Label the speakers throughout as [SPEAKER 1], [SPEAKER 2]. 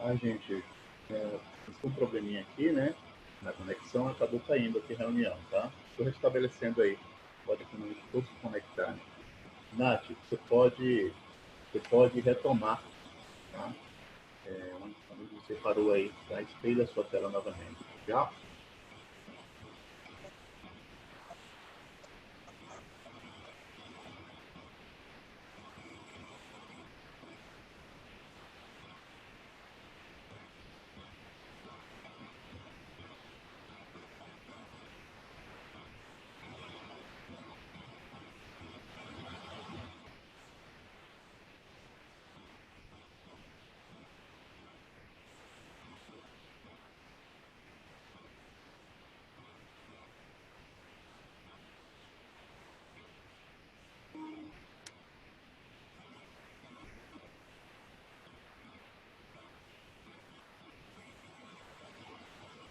[SPEAKER 1] A gente, com um probleminha aqui, né? Na conexão, acabou caindo aqui a reunião, tá? Estou restabelecendo aí. Pode todos se conectar. Nath, você pode retomar, tá? Onde você parou aí, tá? Espelha a sua tela novamente, já?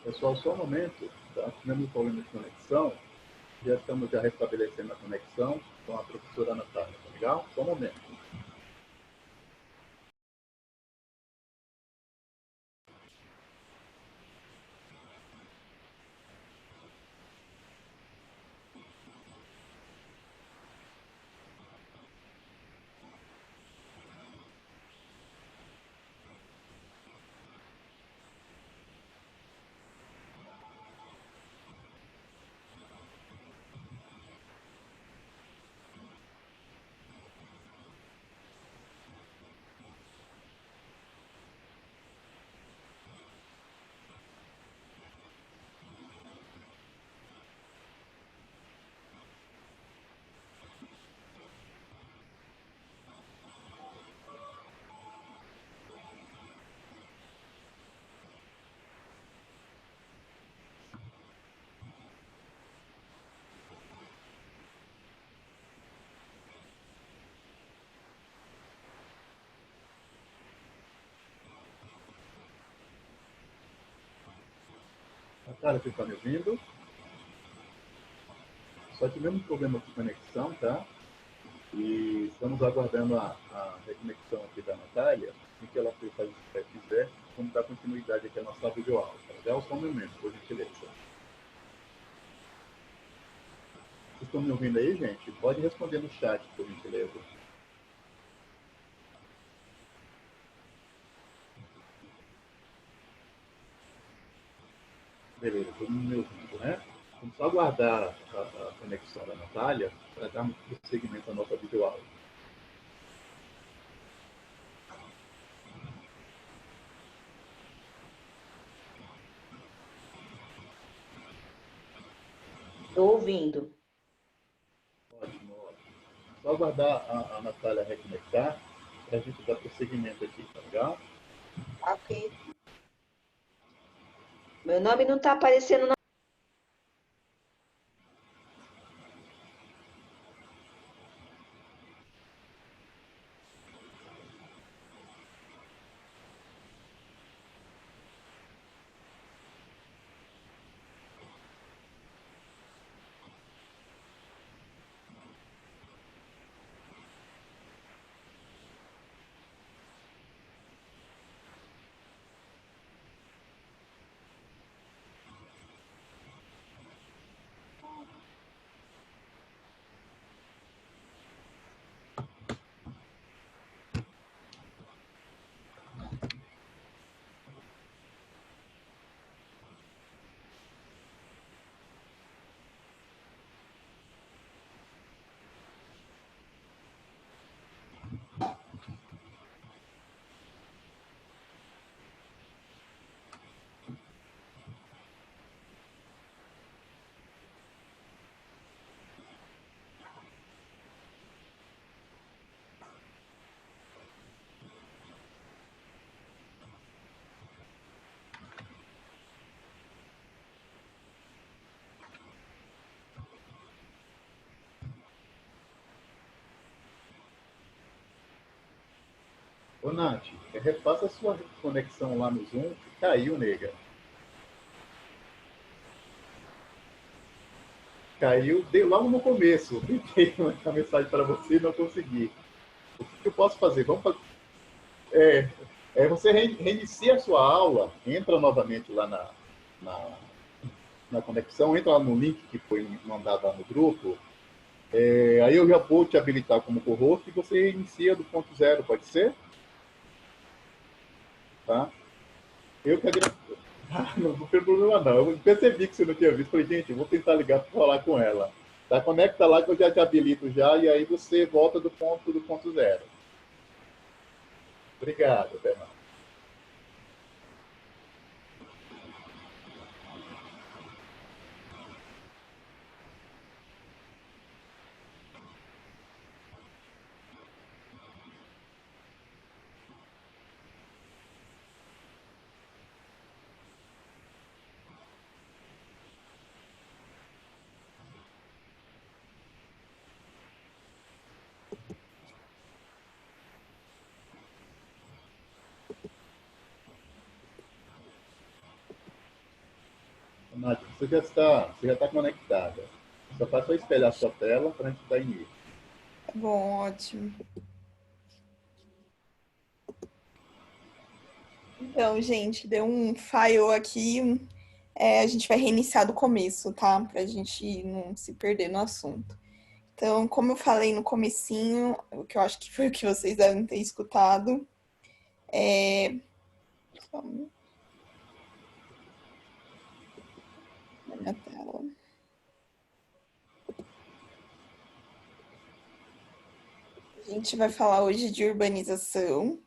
[SPEAKER 1] Pessoal, só um momento, tá? Tivemos um problema de conexão, já estamos restabelecendo a conexão com a professora Natália, tá legal? Só um momento. Natália, você está me ouvindo? Só tivemos um problema de conexão, tá? E estamos aguardando a reconexão aqui da Natália, em que ela fizer, vamos dar continuidade aqui à nossa videoaula. Tá legal? Só um momento, por gentileza. Vocês estão me ouvindo aí, gente? Pode responder no chat, por gentileza. Beleza, todo mundo me ouvindo, né? Vamos só aguardar a conexão da Natália para darmos prosseguimento à nossa videoaula.
[SPEAKER 2] Estou ouvindo.
[SPEAKER 1] Ótimo, ótimo. Só aguardar a Natália reconectar para a gente dar prosseguimento aqui, tá legal?
[SPEAKER 2] Ok. Meu nome não está aparecendo.
[SPEAKER 1] Ô, Nath, repassa a sua conexão lá no Zoom, que caiu, nega. Caiu logo no começo. Tentei mandar mensagem para você e não consegui. O que eu posso fazer? Vamos fazer. Você reinicia a sua aula, entra novamente lá na, na conexão, entra lá no link que foi mandado lá no grupo. Aí eu já vou te habilitar como co-host e você inicia do ponto zero, pode ser? Tá? Eu que agradeço. Não tem problema não. Eu percebi que você não tinha visto. Falei, gente, eu vou tentar ligar para falar com ela. Tá? Conecta lá que eu já te habilito já e aí você volta do ponto zero. Obrigado, Fernando. Nath, você já está conectada. Só faz só espelhar a sua tela para a gente dar início.
[SPEAKER 3] Tá bom, ótimo. Então, gente, deu um falho aqui. A gente vai reiniciar do começo, tá? Pra gente não se perder no assunto. Então, como eu falei no comecinho, o que eu acho que foi o que vocês devem ter escutado, só na minha tela. A gente vai falar hoje de urbanização,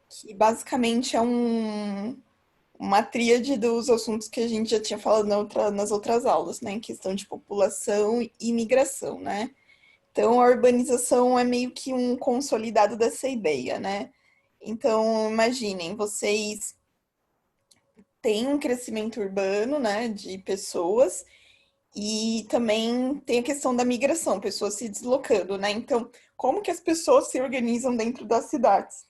[SPEAKER 3] que basicamente é uma tríade dos assuntos que a gente já tinha falado nas outras aulas, né? Em questão de população e migração, né? Então, a urbanização é meio que um consolidado dessa ideia, né? Então, imaginem, vocês têm um crescimento urbano, né, de pessoas, e também tem a questão da migração, pessoas se deslocando, né? Então, como que as pessoas se organizam dentro das cidades?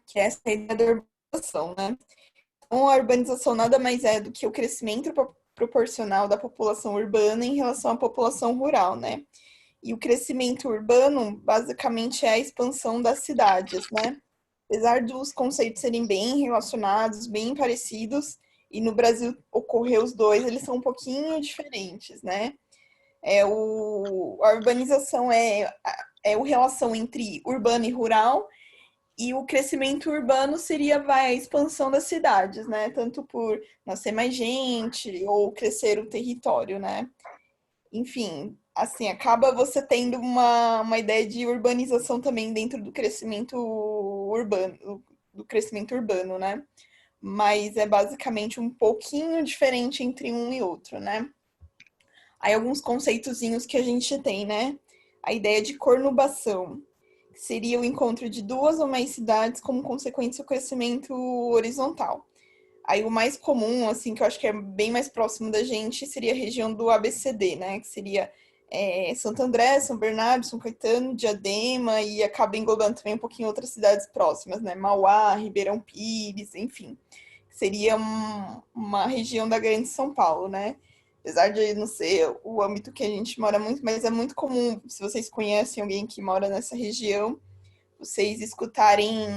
[SPEAKER 3] Que é essa ideia da urbanização, né? Então, a urbanização nada mais é do que o crescimento proporcional da população urbana em relação à população rural, né? E o crescimento urbano, basicamente, é a expansão das cidades, né? Apesar dos conceitos serem bem relacionados, bem parecidos, e no Brasil ocorreu os dois, eles são um pouquinho diferentes, né? A urbanização é a relação entre urbano e rural, e o crescimento urbano seria a expansão das cidades, né? Tanto por nascer mais gente ou crescer o território, né? Enfim, assim, acaba você tendo uma ideia de urbanização também dentro do crescimento urbano, né? Mas é basicamente um pouquinho diferente entre um e outro, né? Aí alguns conceitozinhos que a gente tem, né? A ideia de conurbação seria o encontro de duas ou mais cidades como consequência do crescimento horizontal. Aí o mais comum, assim, que eu acho que é bem mais próximo da gente, seria a região do ABCD, né? Que seria Santo André, São Bernardo, São Caetano, Diadema e acaba englobando também um pouquinho outras cidades próximas, né? Mauá, Ribeirão Pires, enfim. Seria uma região da Grande São Paulo, né? Apesar de não ser o âmbito que a gente mora muito, mas é muito comum, se vocês conhecem alguém que mora nessa região, vocês escutarem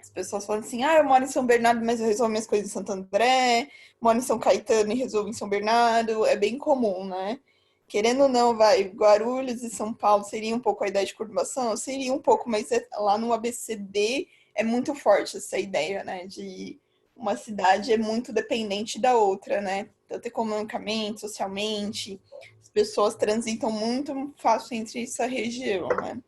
[SPEAKER 3] as pessoas falando assim, eu moro em São Bernardo, mas eu resolvo minhas coisas em Santo André, moro em São Caetano e resolvo em São Bernardo, é bem comum, né? Querendo ou não, Guarulhos e São Paulo seria um pouco a ideia de conurbação? Seria um pouco, mas lá no ABCD é muito forte essa ideia, né? De uma cidade é muito dependente da outra, né? Tanto economicamente, socialmente, as pessoas transitam muito fácil entre essa região, né?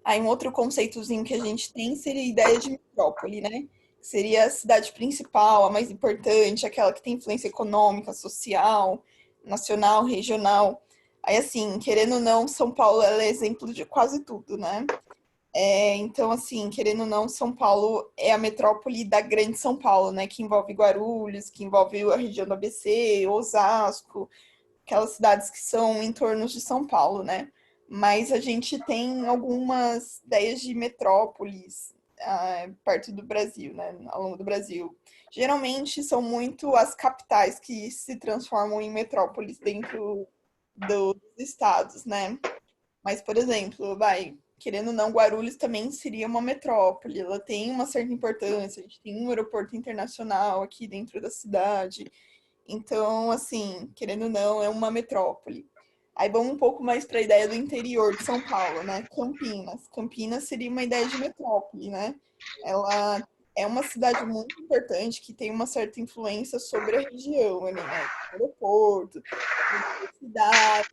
[SPEAKER 3] Aí um outro conceitozinho que a gente tem seria a ideia de metrópole, né? Seria a cidade principal, a mais importante, aquela que tem influência econômica, social, nacional, regional. Aí, assim, querendo ou não, São Paulo é exemplo de quase tudo, né? Então, assim, querendo ou não, São Paulo é a metrópole da Grande São Paulo, né? Que envolve Guarulhos, que envolve a região do ABC, Osasco, aquelas cidades que são em torno de São Paulo, né? Mas a gente tem algumas ideias de metrópoles perto do Brasil, né? Ao longo do Brasil. Geralmente são muito as capitais que se transformam em metrópoles dentro dos estados, né? Mas, por exemplo, querendo ou não, Guarulhos também seria uma metrópole, ela tem uma certa importância, a gente tem um aeroporto internacional aqui dentro da cidade, então, assim, querendo ou não, é uma metrópole. Aí vamos um pouco mais para a ideia do interior de São Paulo, né? Campinas. Campinas seria uma ideia de metrópole, né? Ela é uma cidade muito importante que tem uma certa influência sobre a região, ali, né? Aeroporto, universidade.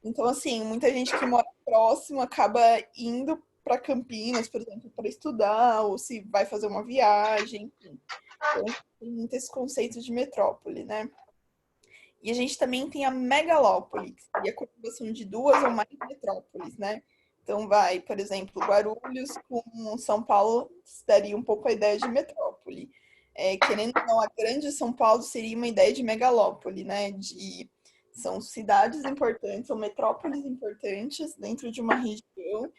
[SPEAKER 3] Então, assim, muita gente que mora próximo acaba indo para Campinas, por exemplo, para estudar, ou se vai fazer uma viagem, enfim. Então, tem muito esse conceito de metrópole, né? E a gente também tem a megalópole, que seria a combinação de duas ou mais metrópoles, né? Então vai, por exemplo, Guarulhos com São Paulo daria um pouco a ideia de metrópole. Querendo ou não, a grande São Paulo seria uma ideia de megalópole, né? São cidades importantes, são metrópoles importantes dentro de uma região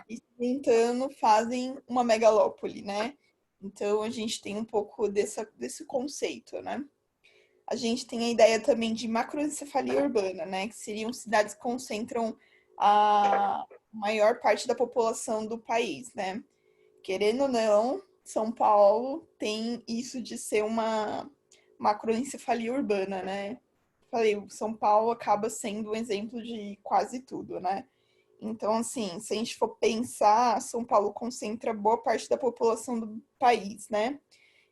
[SPEAKER 3] e se juntando fazem uma megalópole, né? Então a gente tem um pouco desse conceito, né? A gente tem a ideia também de macroencefalia urbana, né? Que seriam cidades que concentram a maior parte da população do país, né? Querendo ou não, São Paulo tem isso de ser uma macroencefalia urbana, né? Falei, o São Paulo acaba sendo um exemplo de quase tudo, né? Então, assim, se a gente for pensar, São Paulo concentra boa parte da população do país, né?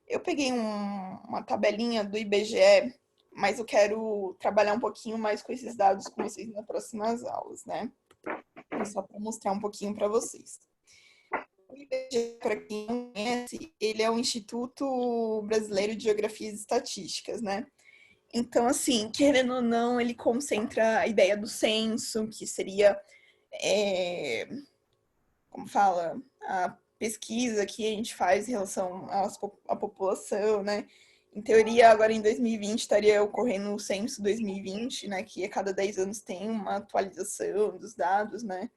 [SPEAKER 3] Eu peguei uma tabelinha do IBGE, mas eu quero trabalhar um pouquinho mais com esses dados com vocês nas próximas aulas, né? Só para mostrar um pouquinho para vocês. O IBGE, para quem não conhece, ele é o Instituto Brasileiro de Geografia e Estatísticas, né? Então, assim, querendo ou não, ele concentra a ideia do censo, que seria, como fala, a pesquisa que a gente faz em relação à população, né? Em teoria, agora em 2020 estaria ocorrendo o censo 2020, né? Que a cada 10 anos tem uma atualização dos dados, né?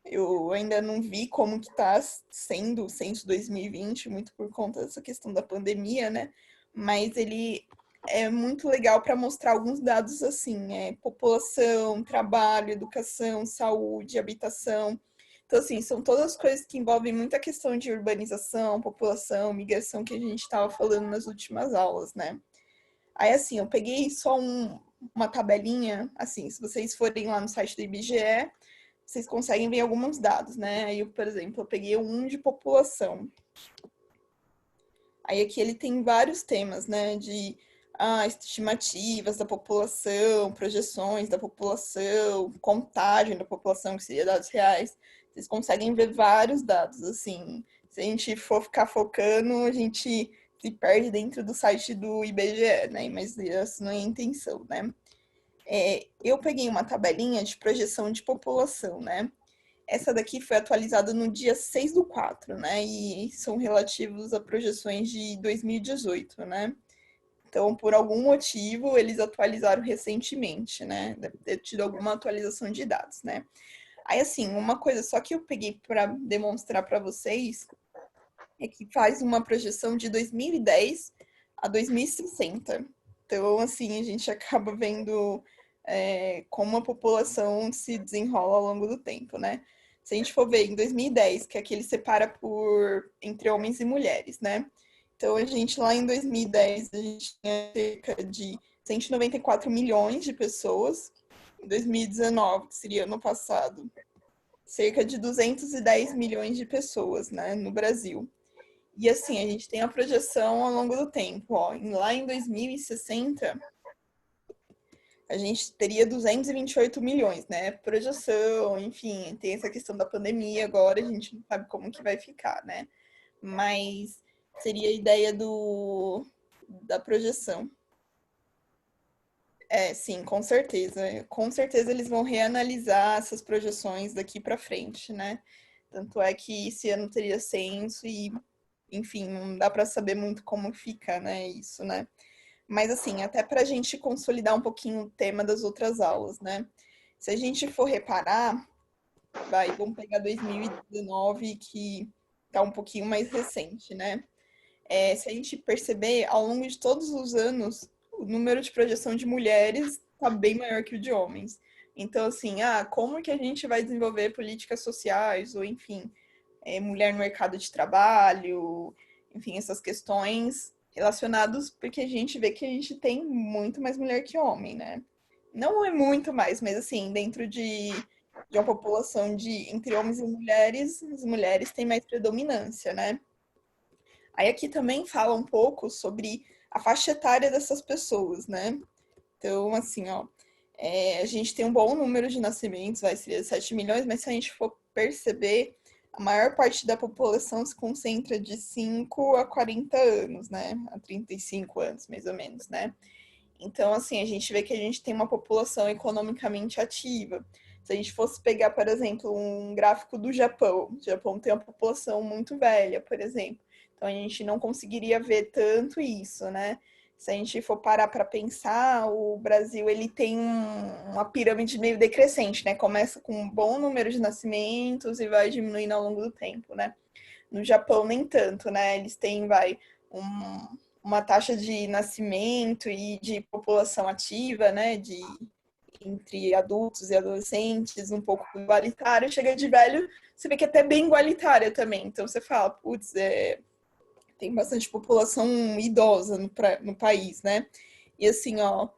[SPEAKER 3] Eu ainda não vi como que está sendo o censo 2020, muito por conta dessa questão da pandemia, né? Mas ele é muito legal para mostrar alguns dados assim, população, trabalho, educação, saúde, habitação. Então, assim, são todas coisas que envolvem muita questão de urbanização, população, migração que a gente estava falando nas últimas aulas, né? Aí, assim, eu peguei só uma tabelinha, assim, se vocês forem lá no site do IBGE, vocês conseguem ver alguns dados, né? Aí, por exemplo, eu peguei um de população. Aí aqui ele tem vários temas, né? De estimativas da população, projeções da população, contagem da população, que seria dados reais. Vocês conseguem ver vários dados, assim. Se a gente for ficar focando, a gente se perde dentro do site do IBGE, né? Mas essa não é a intenção, né? Eu peguei uma tabelinha de projeção de população, né? Essa daqui foi atualizada no dia 6/4, né? E são relativos a projeções de 2018, né? Então, por algum motivo, eles atualizaram recentemente, né? Deve ter tido alguma atualização de dados, né? Aí, assim, uma coisa só que eu peguei para demonstrar para vocês é que faz uma projeção de 2010 a 2060. Então, assim, a gente acaba vendo como a população se desenrola ao longo do tempo, né? Se a gente for ver em 2010, que é que ele separa entre homens e mulheres, né? Então, a gente lá em 2010, a gente tinha cerca de 194 milhões de pessoas. Em 2019, que seria ano passado, cerca de 210 milhões de pessoas, né, no Brasil. E assim, a gente tem a projeção ao longo do tempo, ó. Lá em 2060, a gente teria 228 milhões, né? Projeção, enfim, tem essa questão da pandemia agora, a gente não sabe como que vai ficar, né? Mas seria a ideia da projeção. Sim, com certeza. Com certeza eles vão reanalisar essas projeções daqui para frente, né? Tanto é que esse ano teria censo e, enfim, não dá para saber muito como fica, né? Isso, né? Mas, assim, até para a gente consolidar um pouquinho o tema das outras aulas, né? Se a gente for reparar, vamos pegar 2019, que está um pouquinho mais recente, né? Se a gente perceber, ao longo de todos os anos, o número de projeção de mulheres está bem maior que o de homens. Então, assim, como que a gente vai desenvolver políticas sociais, ou enfim, mulher no mercado de trabalho, enfim, essas questões relacionadas, porque a gente vê que a gente tem muito mais mulher que homem, né? Não é muito mais, mas assim, dentro de uma população entre homens e mulheres, as mulheres têm mais predominância, né? Aí aqui também fala um pouco sobre a faixa etária dessas pessoas, né? Então, assim, ó, a gente tem um bom número de nascimentos, vai ser 7 milhões, mas se a gente for perceber, a maior parte da população se concentra de 5 a 40 anos, né? A 35 anos, mais ou menos, né? Então, assim, a gente vê que a gente tem uma população economicamente ativa. Se a gente fosse pegar, por exemplo, um gráfico do Japão, o Japão tem uma população muito velha, por exemplo. Então, a gente não conseguiria ver tanto isso, né? Se a gente for parar para pensar, o Brasil ele tem uma pirâmide meio decrescente, né? Começa com um bom número de nascimentos e vai diminuindo ao longo do tempo, né? No Japão, nem tanto, né? Eles têm, uma taxa de nascimento e de população ativa, né? Entre adultos e adolescentes, um pouco igualitária. Chega de velho, você vê que é até bem igualitária também. Então, você fala, putz, tem bastante população idosa no país, né? E assim, ó,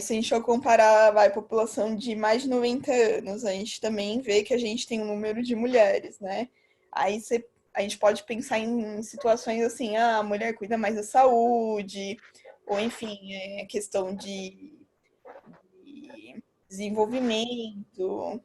[SPEAKER 3] se a gente for comparar, a população de mais de 90 anos, a gente também vê que a gente tem um número de mulheres, né? Aí a gente pode pensar em situações assim, a mulher cuida mais da saúde, ou enfim, questão de desenvolvimento,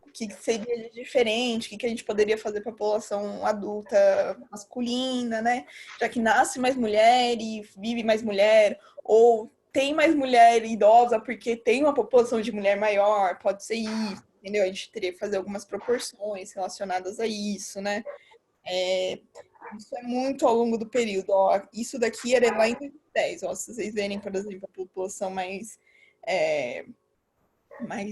[SPEAKER 3] o que seria de diferente, o que a gente poderia fazer para a população adulta masculina, né? Já que nasce mais mulher e vive mais mulher, ou tem mais mulher idosa porque tem uma população de mulher maior, pode ser isso, entendeu? A gente teria que fazer algumas proporções relacionadas a isso, né? Isso é muito ao longo do período. Ó. Isso daqui era lá em 2010. Ó, se vocês verem, por exemplo, a população mais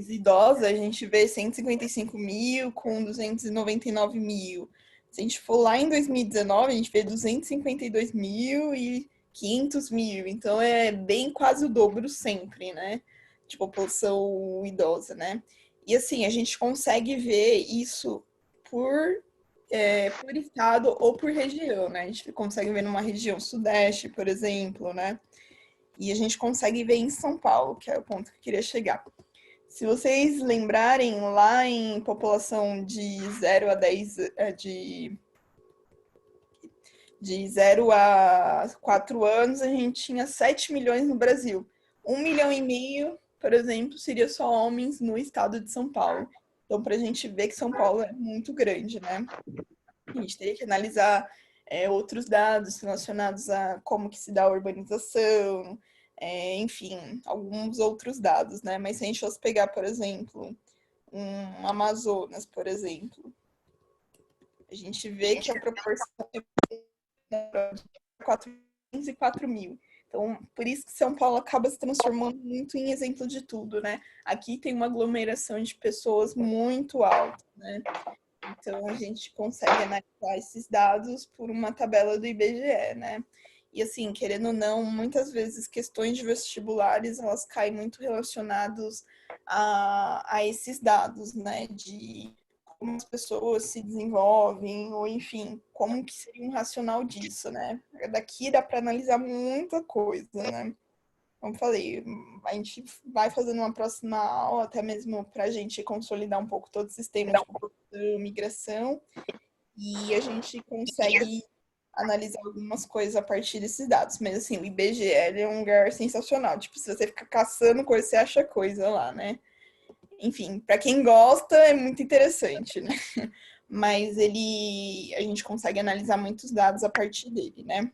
[SPEAKER 3] idosa, a gente vê 155 mil com 299 mil. Se a gente for lá em 2019, a gente vê 252 mil e 500 mil. Então, é bem quase o dobro sempre, né? De população idosa, né? E assim, a gente consegue ver isso por estado ou por região, né? A gente consegue ver numa região sudeste, por exemplo, né? E a gente consegue ver em São Paulo, que é o ponto que eu queria chegar. Se vocês lembrarem, lá em população de 0 a 10, de 0 a 4 anos, a gente tinha 7 milhões no Brasil. 1,5 milhão, por exemplo, seria só homens no estado de São Paulo. Então, para a gente ver que São Paulo é muito grande, né? A gente teria que analisar outros dados relacionados a como que se dá a urbanização, enfim, alguns outros dados, né? Mas se a gente fosse pegar, por exemplo, um Amazonas, por exemplo, a gente vê que a proporção é de 404 mil. Então, por isso que São Paulo acaba se transformando muito em exemplo de tudo, né? Aqui tem uma aglomeração de pessoas muito alta, né? Então, a gente consegue analisar esses dados por uma tabela do IBGE, né? E assim, querendo ou não, muitas vezes questões de vestibulares, elas caem muito relacionadas a esses dados, né? De como as pessoas se desenvolvem, ou enfim, como que seria um racional disso, né? Daqui dá para analisar muita coisa, né? Como falei, a gente vai fazendo uma próxima aula, até mesmo para a gente consolidar um pouco todo o sistema de migração, e a gente consegue analisar algumas coisas a partir desses dados. Mas, assim, o IBGE é um lugar sensacional. Tipo, se você ficar caçando coisa, você acha coisa lá, né? Enfim, para quem gosta, é muito interessante, né? Mas a gente consegue analisar muitos dados a partir dele, né?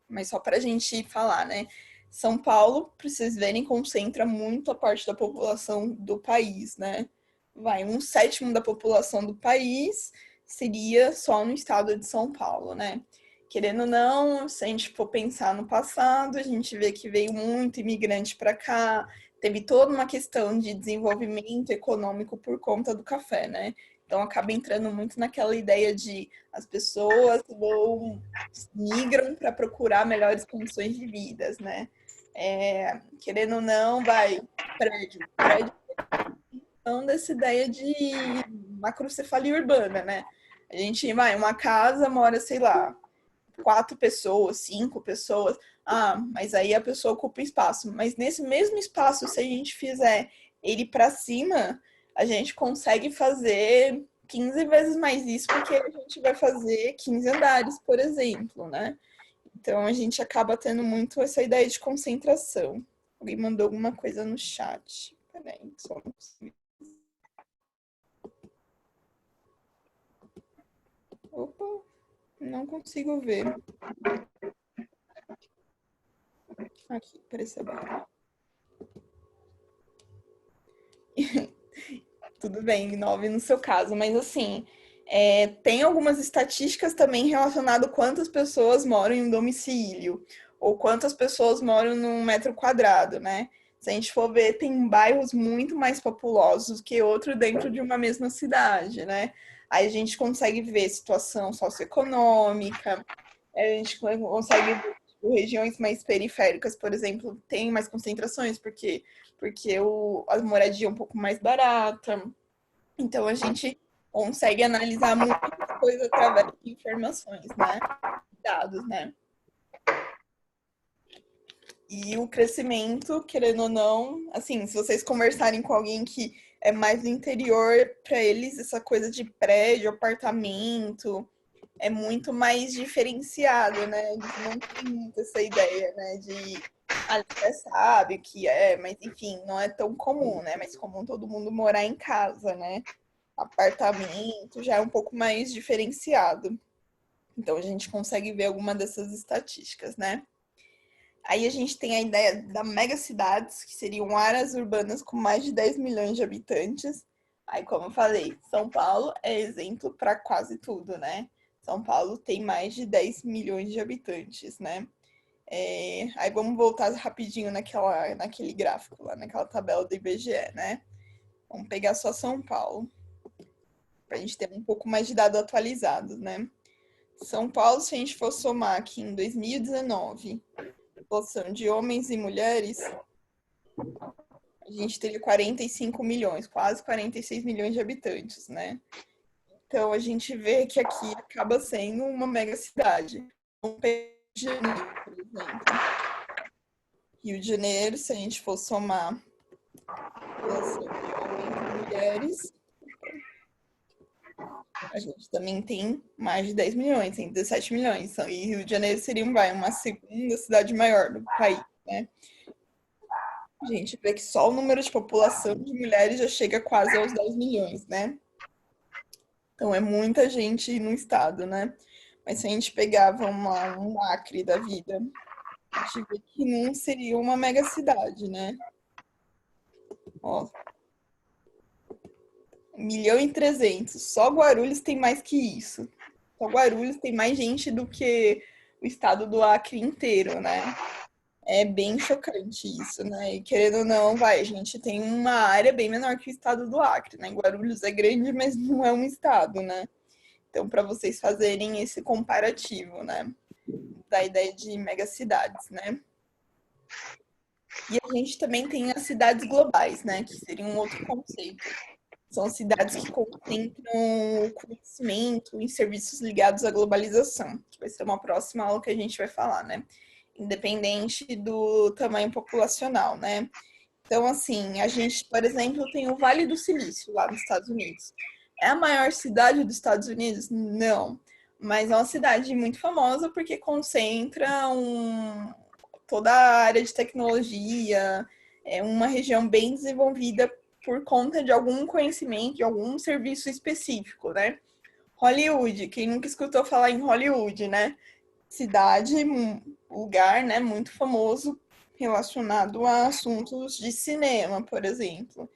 [SPEAKER 3] Mas só para a gente falar, né? São Paulo, para vocês verem, concentra muito a parte da população do país, né? Vai, 1/7 da população do país seria só no estado de São Paulo, né? Querendo ou não, se a gente for pensar no passado, a gente vê que veio muito imigrante para cá, teve toda uma questão de desenvolvimento econômico por conta do café, né? Então acaba entrando muito naquela ideia de as pessoas migram para procurar melhores condições de vida, né? Querendo ou não, prédio concentração dessa ideia de macrocefalia urbana, né? A gente vai, uma casa mora, sei lá, 4 pessoas, 5 pessoas. Ah, mas aí a pessoa ocupa espaço. Mas nesse mesmo espaço, se a gente fizer ele para cima, a gente consegue fazer 15 vezes mais isso, porque a gente vai fazer 15 andares, por exemplo, né? Então a gente acaba tendo muito essa ideia de concentração. Alguém mandou alguma coisa no chat. Peraí, só um segundo. Opa, não consigo ver. Aqui, apareceu agora. Tudo bem, 9 no seu caso, mas assim, tem algumas estatísticas também relacionadas a quantas pessoas moram em um domicílio, ou quantas pessoas moram num metro quadrado, né? Se a gente for ver, tem bairros muito mais populosos que outro dentro de uma mesma cidade, né? Aí a gente consegue ver situação socioeconômica, a gente consegue ver tipo, regiões mais periféricas, por exemplo, tem mais concentrações, porque a moradia é um pouco mais barata. Então a gente consegue analisar muitas coisas através de informações, né? Dados, né? E o crescimento, querendo ou não, assim, se vocês conversarem com alguém que é mais do interior, para eles essa coisa de prédio, apartamento, é muito mais diferenciado, né? Eles não têm muito essa ideia, né? De você sabe o que é, mas enfim, não é tão comum, né? Mais comum todo mundo morar em casa, né? Apartamento já é um pouco mais diferenciado. Então a gente consegue ver alguma dessas estatísticas, né? Aí a gente tem a ideia da megacidades, que seriam áreas urbanas com mais de 10 milhões de habitantes. Aí, como eu falei, São Paulo é exemplo para quase tudo, né? São Paulo tem mais de 10 milhões de habitantes, né? Aí vamos voltar rapidinho naquele gráfico lá, naquela tabela do IBGE, né? Vamos pegar só São Paulo, para a gente ter um pouco mais de dado atualizado, né? São Paulo, se a gente for somar aqui em 2019, população de homens e mulheres, a gente teve 45 milhões, quase 46 milhões de habitantes, né? Então a gente vê que aqui acaba sendo uma mega cidade. Rio de Janeiro, por exemplo. Rio de Janeiro, se a gente for somar população de homens e mulheres, a gente também tem mais de 10 milhões, tem 17 milhões. E Rio de Janeiro seria uma segunda cidade maior do país, né? A gente vê que só o número de população de mulheres já chega quase aos 10 milhões, né? Então é muita gente no estado, né? Mas se a gente pegava um Acre da vida, a gente vê que não seria uma mega cidade, né? Ó, 1.300.000. Só Guarulhos tem mais que isso. Só Guarulhos tem mais gente do que o estado do Acre inteiro, né? É bem chocante isso, né? E querendo ou não, a gente tem uma área bem menor que o estado do Acre, né? Guarulhos é grande, mas não é um estado, né? Então, para vocês fazerem esse comparativo, né? Da ideia de megacidades, né? E a gente também tem as cidades globais, né? Que seria um outro conceito. São cidades que concentram o conhecimento em serviços ligados à globalização, que vai ser uma próxima aula que a gente vai falar, né? Independente do tamanho populacional, né? Então, assim, a gente, por exemplo, tem o Vale do Silício, lá nos Estados Unidos. É a maior cidade dos Estados Unidos? Não. Mas é uma cidade muito famosa porque concentra toda a área de tecnologia, é uma região bem desenvolvida por conta de algum conhecimento, de algum serviço específico, né? Hollywood, quem nunca escutou falar em Hollywood, né? Cidade, lugar, né, muito famoso relacionado a assuntos de cinema, por exemplo.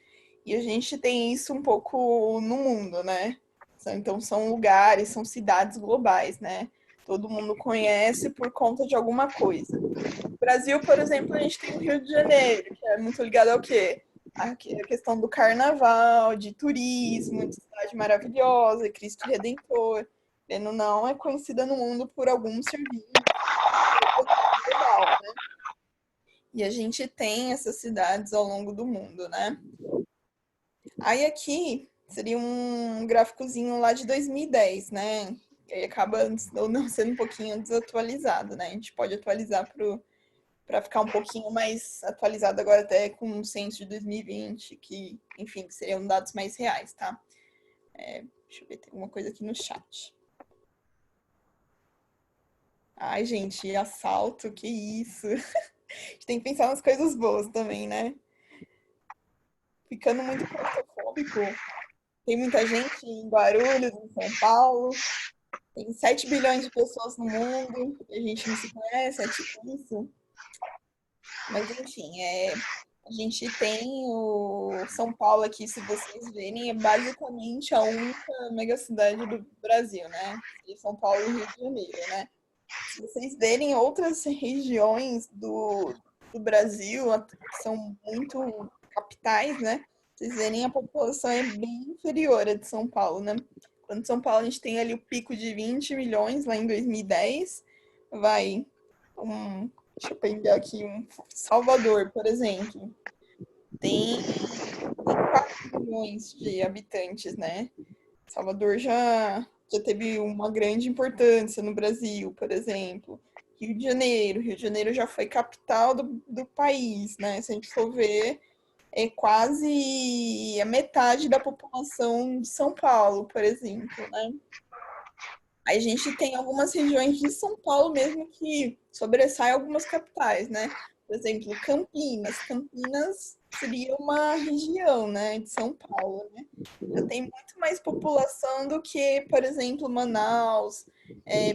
[SPEAKER 3] E a gente tem isso um pouco no mundo, né? Então são lugares, são cidades globais, né? Todo mundo conhece por conta de alguma coisa. No Brasil, por exemplo, a gente tem o Rio de Janeiro, que é muito ligado ao quê? A questão do carnaval, de turismo, de cidade maravilhosa, Cristo Redentor. Não é conhecida no mundo por alguns serviços global, né? E a gente tem essas cidades ao longo do mundo, né? Aí aqui seria um gráficozinho lá de 2010, né? E aí acaba não sendo um pouquinho desatualizado, né? A gente pode atualizar para ficar um pouquinho mais atualizado agora até com o censo de 2020, que, enfim, que seriam dados mais reais, tá? Deixa eu ver, tem alguma coisa aqui no chat. Ai, gente, assalto, que isso? A gente tem que pensar nas coisas boas também, né? Ficando muito claustrofóbico. Tem muita gente em Guarulhos, em São Paulo. Tem 7 bilhões de pessoas no mundo. E a gente não se conhece, é tipo isso. Mas, enfim, a gente tem o São Paulo aqui, se vocês verem, é basicamente a única megacidade do Brasil, né? E São Paulo e Rio de Janeiro, né? Se vocês verem outras regiões do Brasil, que são muito capitais, né? Vocês verem, a população é bem inferior à de São Paulo, né? Quando São Paulo a gente tem ali o pico de 20 milhões lá em 2010, vai deixa eu pegar aqui Salvador, por exemplo, tem 4 milhões de habitantes, né? Salvador já teve uma grande importância no Brasil, por exemplo. Rio de Janeiro já foi capital do país, né? Se a gente for ver, é quase a metade da população de São Paulo, por exemplo, né? Aí a gente tem algumas regiões de São Paulo mesmo que sobressaem algumas capitais, né? Por exemplo, Campinas. Campinas seria uma região, né, de São Paulo, né? Já tem muito mais população do que, por exemplo, Manaus,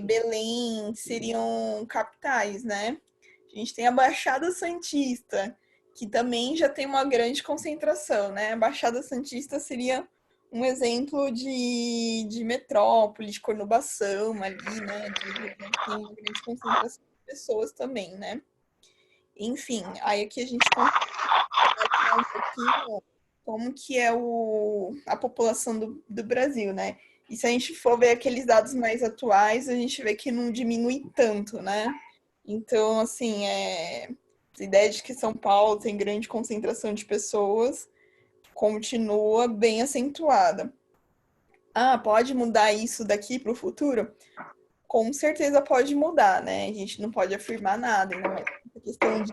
[SPEAKER 3] Belém, seriam capitais, né? A gente tem a Baixada Santista, que também já tem uma grande concentração, né? A Baixada Santista seria um exemplo de metrópole, de conurbação ali, né? De região que tem uma grande concentração de pessoas também, né? Enfim, aí aqui a gente consegue analisar um pouquinho como que é a população do Brasil, né? E se a gente for ver aqueles dados mais atuais, a gente vê que não diminui tanto, né? Então, assim, a ideia de que São Paulo tem grande concentração de pessoas continua bem acentuada. Ah, pode mudar isso daqui para o futuro? Com certeza pode mudar, né? A gente não pode afirmar nada, ainda mais essa questão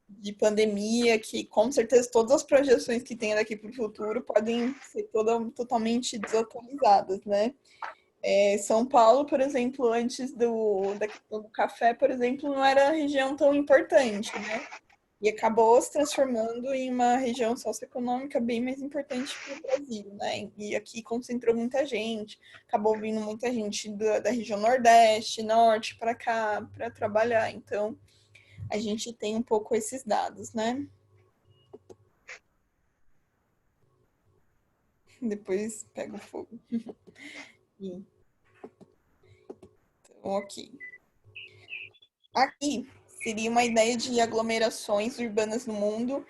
[SPEAKER 3] de pandemia, que com certeza todas as projeções que tem daqui para o futuro podem ser totalmente desatualizadas, né? São Paulo, por exemplo, antes da questão do café, por exemplo, não era região tão importante, né? E acabou se transformando em uma região socioeconômica bem mais importante para o Brasil, né? E aqui concentrou muita gente, acabou vindo muita gente da região Nordeste, Norte para cá para trabalhar. Então, a gente tem um pouco esses dados, né? Depois pega o fogo. Então, ok. Aqui seria uma ideia de aglomerações urbanas no mundo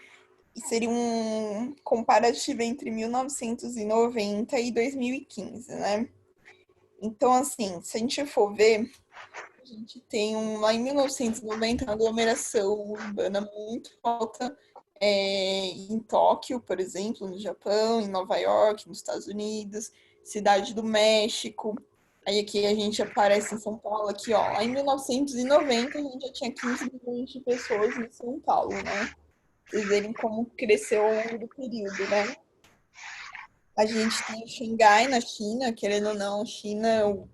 [SPEAKER 3] e seria um comparativo entre 1990 e 2015, né? Então, assim, se a gente for ver, a gente tem lá em 1990 uma aglomeração urbana muito alta em Tóquio, por exemplo, no Japão, em Nova York, nos Estados Unidos, Cidade do México. Aí aqui a gente aparece em São Paulo, aqui, ó. Lá em 1990 a gente já tinha 15 milhões de pessoas em São Paulo, né? Vocês verem como cresceu ao longo do período, né? A gente tem Xangai na China, querendo ou não, China é o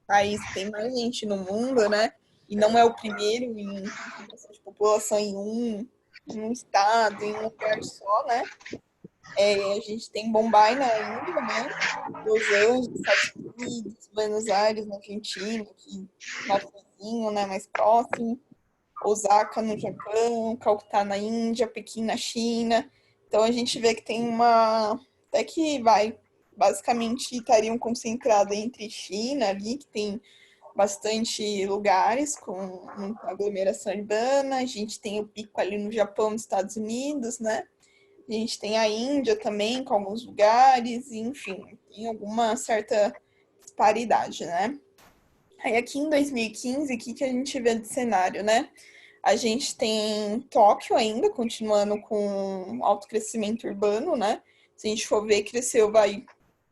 [SPEAKER 3] país que tem mais gente no mundo, né? E não é o primeiro em concentração de população em um estado, em um lugar só, né? A gente tem Bombay na Índia, né? Los Angeles, Estados Unidos, Buenos Aires, na Argentina, que nosso vizinho, né? Mais próximo. Osaka, no Japão, Calcutá, na Índia, Pequim, na China. Então, a gente vê que tem até que basicamente estariam concentradas entre China ali, que tem bastante lugares com muita aglomeração urbana. A gente tem o pico ali no Japão, nos Estados Unidos, né? A gente tem a Índia também, com alguns lugares, enfim, tem alguma certa disparidade, né? Aí aqui em 2015, o que a gente vê de cenário, né? A gente tem Tóquio ainda, continuando com alto crescimento urbano, né? Se a gente for ver, cresceu,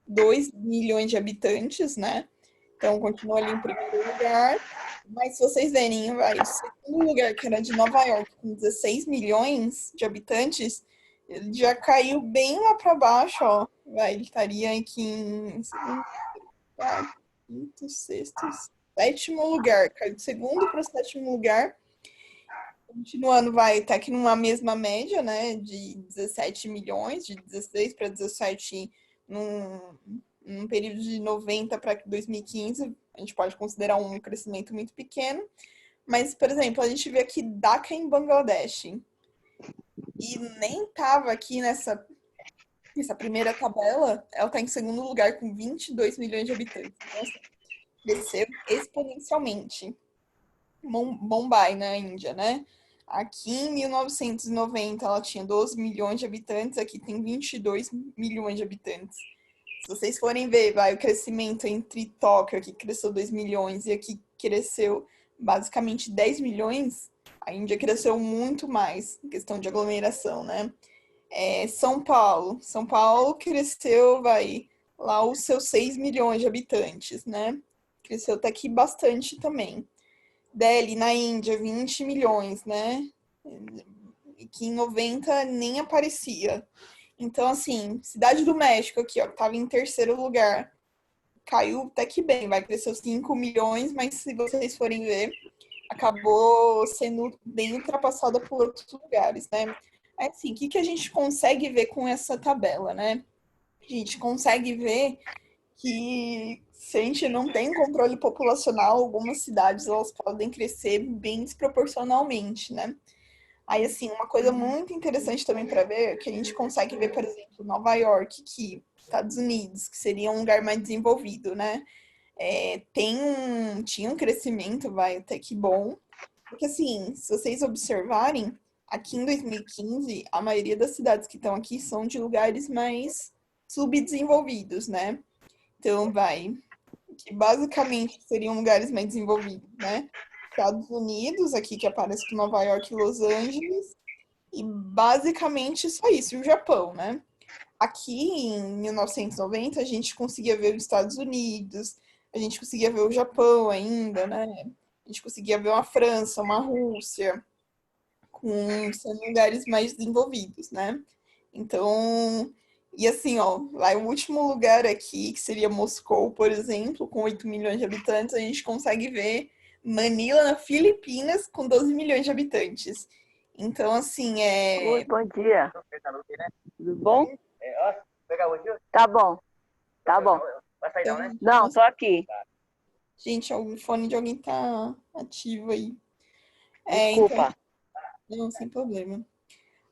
[SPEAKER 3] 2 milhões de habitantes, né? Então, continua ali em primeiro lugar. Mas se vocês verem, o segundo lugar, que era de Nova York, com 16 milhões de habitantes, ele já caiu bem lá para baixo, ó. Ele estaria aqui em segundo, quarto, quinto, sexto, sétimo lugar. Caiu de segundo para o sétimo lugar. Continuando, tá aqui numa mesma média, né? De 17 milhões, de 16 para 17 num período de 90 para 2015. A gente pode considerar um crescimento muito pequeno. Mas, por exemplo, a gente vê aqui Dhaka em Bangladesh. E nem estava aqui nessa primeira tabela, ela está em segundo lugar com 22 milhões de habitantes. Então, assim, cresceu exponencialmente. Mumbai, na Índia, né? Aqui em 1990 ela tinha 12 milhões de habitantes, aqui tem 22 milhões de habitantes. Se vocês forem ver, o crescimento entre Tóquio, aqui cresceu 2 milhões, e aqui cresceu basicamente 10 milhões, a Índia cresceu muito mais em questão de aglomeração, né? São Paulo cresceu, lá os seus 6 milhões de habitantes, né? Cresceu até aqui bastante também. Delhi, na Índia, 20 milhões, né? Que em 90 nem aparecia. Então, assim, Cidade do México aqui, ó, que estava em terceiro lugar, caiu até que bem, crescer 5 milhões, mas se vocês forem ver, acabou sendo bem ultrapassada por outros lugares, né? Assim, o que a gente consegue ver com essa tabela, né? A gente consegue ver que se a gente não tem controle populacional, algumas cidades elas podem crescer bem desproporcionalmente, né? Aí, assim, uma coisa muito interessante também para ver, que a gente consegue ver, por exemplo, Nova York, que Estados Unidos, que seria um lugar mais desenvolvido, né? Tinha um crescimento, até que bom. Porque, assim, se vocês observarem, aqui em 2015, a maioria das cidades que estão aqui são de lugares mais subdesenvolvidos, né? Então, que basicamente seriam lugares mais desenvolvidos, né? Estados Unidos, aqui que aparece com Nova York e Los Angeles, e basicamente só isso, e o Japão, né? Aqui em 1990 a gente conseguia ver os Estados Unidos, a gente conseguia ver o Japão ainda, né? A gente conseguia ver uma França, uma Rússia, sendo lugares mais desenvolvidos, né? Então, e assim, ó, lá o último lugar aqui, que seria Moscou, por exemplo, com 8 milhões de habitantes, a gente consegue ver Manila, na Filipinas, com 12 milhões de habitantes. Então, assim,
[SPEAKER 4] Oi, bom dia. Tudo bom? Tá bom, tá bom.
[SPEAKER 3] Então,
[SPEAKER 4] Não, tô aqui.
[SPEAKER 3] gente, o fone de alguém tá ativo aí.
[SPEAKER 4] Desculpa.
[SPEAKER 3] Então, não, sem problema.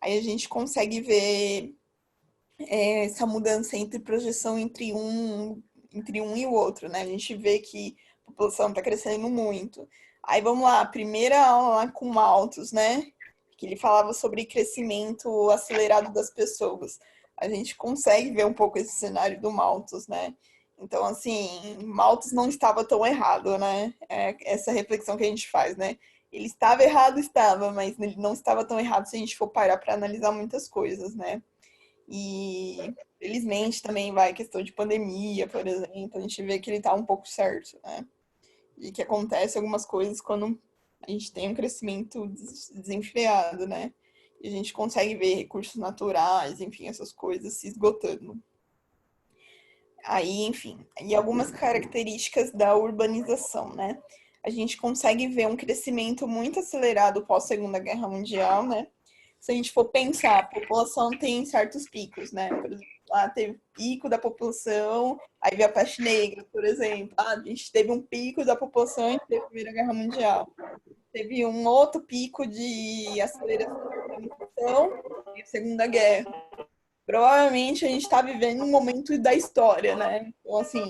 [SPEAKER 3] Aí a gente consegue ver essa mudança entre projeção entre um e o outro, né? A gente vê que a população está crescendo muito. Aí vamos lá, primeira aula lá com Malthus, né? Que ele falava sobre crescimento acelerado das pessoas. A gente consegue ver um pouco esse cenário do Malthus, né? Então, assim, Malthus não estava tão errado, né? Essa reflexão que a gente faz, né? Ele estava errado, estava, mas ele não estava tão errado se a gente for parar para analisar muitas coisas, né? E felizmente também questão de pandemia, por exemplo, a gente vê que ele está um pouco certo, né? E que acontece algumas coisas quando a gente tem um crescimento desenfreado, né? E a gente consegue ver recursos naturais, enfim, essas coisas se esgotando. Aí, enfim, e algumas características da urbanização, né? A gente consegue ver um crescimento muito acelerado pós Segunda Guerra Mundial, né? Se a gente for pensar, a população tem certos picos, né? Por exemplo, lá teve pico da população, aí veio a peste negra, por exemplo. A gente teve um pico da população entre a Primeira Guerra Mundial. Teve um outro pico de aceleração da urbanização e a Segunda Guerra. Provavelmente a gente está vivendo um momento da história, né? Então, assim,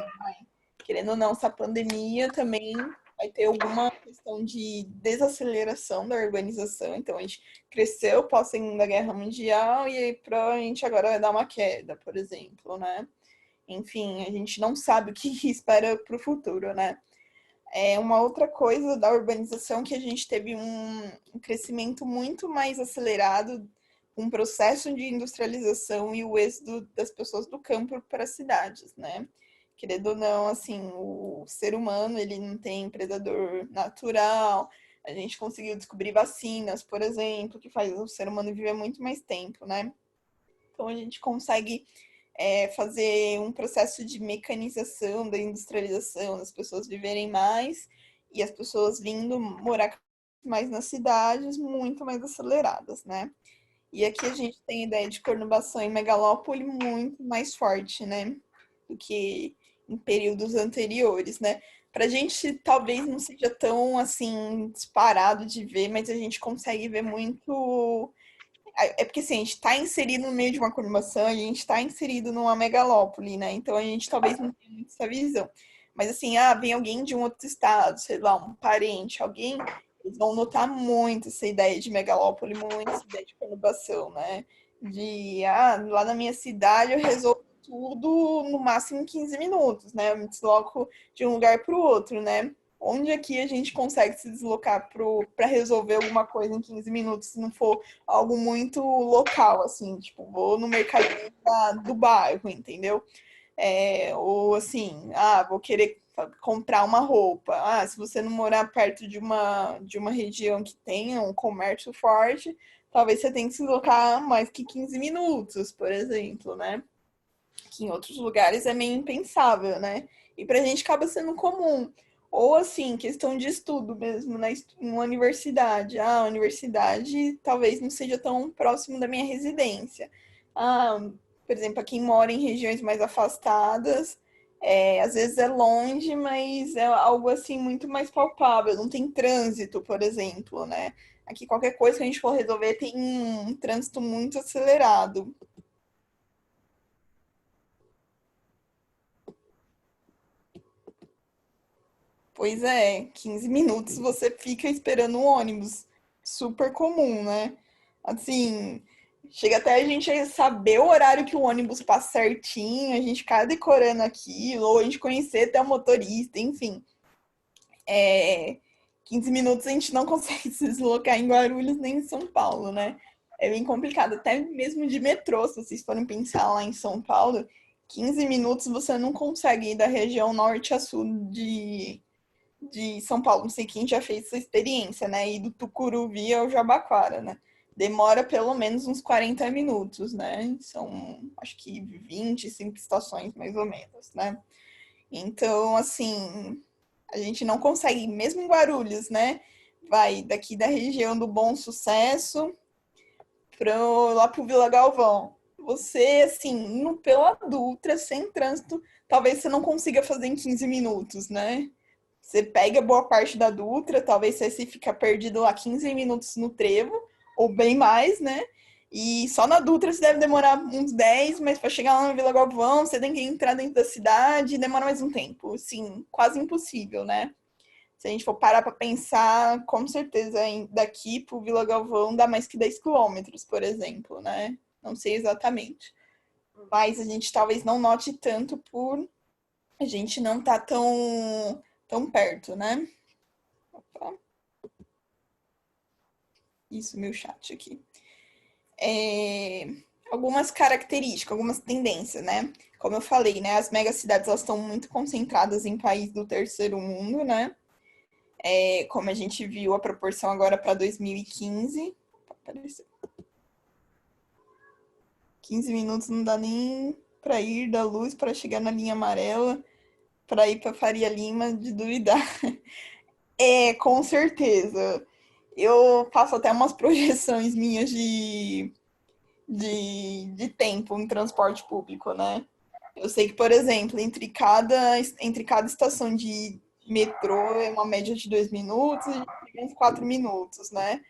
[SPEAKER 3] querendo ou não, essa pandemia também vai ter alguma questão de desaceleração da urbanização. Então, a gente cresceu pós Segunda Guerra Mundial e aí, provavelmente agora vai dar uma queda, por exemplo, né? Enfim, a gente não sabe o que espera para o futuro, né? Uma outra coisa da urbanização que a gente teve um crescimento muito mais acelerado um processo de industrialização e o êxodo das pessoas do campo para as cidades, né? Querendo ou não, assim, o ser humano, ele não tem predador natural. A gente conseguiu descobrir vacinas, por exemplo, que faz o ser humano viver muito mais tempo, né? Então, a gente consegue fazer um processo de mecanização da industrialização, das pessoas viverem mais e as pessoas vindo morar mais nas cidades, muito mais aceleradas, né? E aqui a gente tem a ideia de conurbação e megalópole muito mais forte, né? Do que em períodos anteriores, né? Pra gente talvez não seja tão assim disparado de ver, mas a gente consegue ver muito. É porque assim, a gente está inserido no meio de uma conurbação, a gente está inserido numa megalópole, né? Então a gente talvez não tenha muito essa visão. Mas assim, vem alguém de um outro estado, sei lá, um parente, alguém, eles vão notar muito essa ideia de megalópole, muito essa ideia de conurbação, né? De, lá na minha cidade eu resolvo tudo no máximo em 15 minutos, né? Eu me desloco de um lugar para o outro, né? Onde aqui a gente consegue se deslocar para resolver alguma coisa em 15 minutos, se não for algo muito local, assim, tipo, vou no mercadinho do bairro, entendeu? Ou assim, vou querer comprar uma roupa. Se você não morar perto de uma região que tenha um comércio forte, talvez você tenha que se deslocar mais que 15 minutos, por exemplo, né? Que em outros lugares é meio impensável, né? E pra gente acaba sendo comum. Ou assim, questão de estudo mesmo, né? Uma universidade. A universidade talvez não seja tão próximo da minha residência. Por exemplo, quem mora em regiões mais afastadas, às vezes é longe, mas é algo assim muito mais palpável. Não tem trânsito, por exemplo, né? Aqui qualquer coisa que a gente for resolver tem um trânsito muito acelerado. Pois é, 15 minutos você fica esperando o ônibus. Super comum, né? Assim, chega até a gente saber o horário que o ônibus passa certinho, a gente ficar decorando aquilo, ou a gente conhecer até o motorista, enfim. 15 minutos a gente não consegue se deslocar em Guarulhos nem em São Paulo, né? É bem complicado, até mesmo de metrô, se vocês forem pensar lá em São Paulo, 15 minutos você não consegue ir da região norte a sul de São Paulo. Não sei quem já fez essa experiência, né? E do Tucuruvi ao Jabaquara, né? Demora pelo menos uns 40 minutos, né? São, acho que 25 estações, mais ou menos, né? Então, assim, a gente não consegue, mesmo em Guarulhos, né? Vai daqui da região do Bom Sucesso lá pro Vila Galvão. Você, assim, indo pela Dutra, sem trânsito, talvez você não consiga fazer em 15 minutos, né? Você pega boa parte da Dutra, talvez você se fica perdido lá 15 minutos no trevo, ou bem mais, né? E só na Dutra você deve demorar uns 10, mas para chegar lá na Vila Galvão, você tem que entrar dentro da cidade e demora mais um tempo. Assim, quase impossível, né? Se a gente for parar para pensar, com certeza daqui para o Vila Galvão dá mais que 10 quilômetros, por exemplo, né? Não sei exatamente. Mas a gente talvez não note tanto por a gente não estar tão perto, né? Opa. Isso, meu chat aqui. Algumas características, algumas tendências, né? Como eu falei, né? As megacidades elas estão muito concentradas em países do terceiro mundo, né? Como a gente viu a proporção agora para 2015. Apareceu. 15 minutos não dá nem para ir da luz para chegar na linha amarela, para ir para Faria Lima, de duvidar. Com certeza. Eu faço até umas projeções minhas de tempo em transporte público, né? Eu sei que, por exemplo, entre cada estação de metrô é uma média de 2 minutos e uns 4 minutos, né?